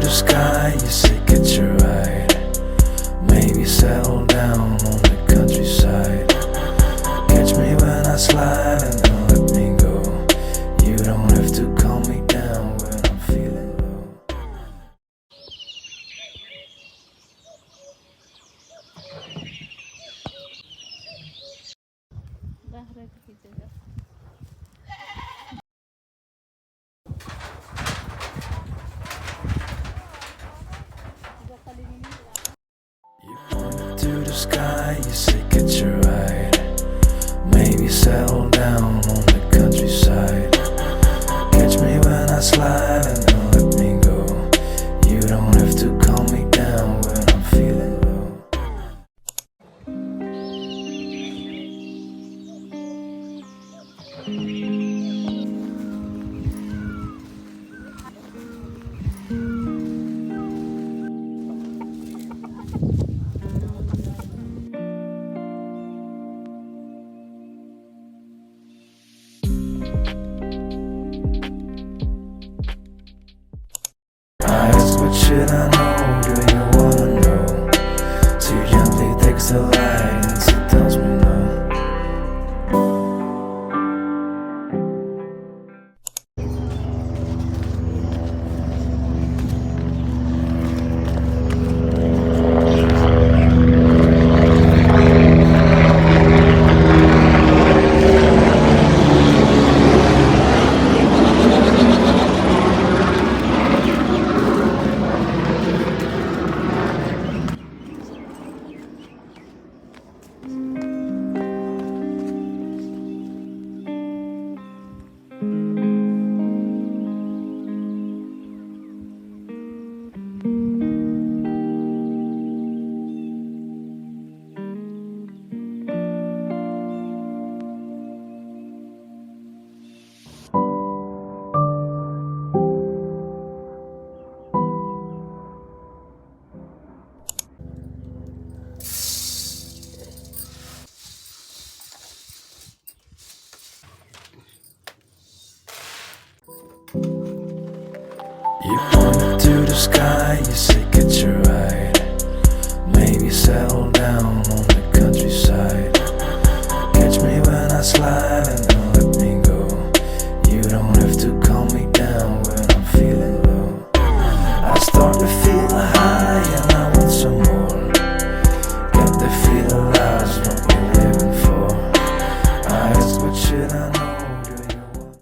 the sky, you say get your ride. Maybe settle down on the countryside. Catch me when I slide and don't let me go. You don't have to calm me down when I'm feeling low. You point to the sky, you say get your ride. Maybe settle down on the countryside. Catch me when I slide and don't let me go. You don't have to calm me down when I'm feeling low. I ask what should I know, do you wanna know? She gently takes the light and she tells me no. You point to the sky, you say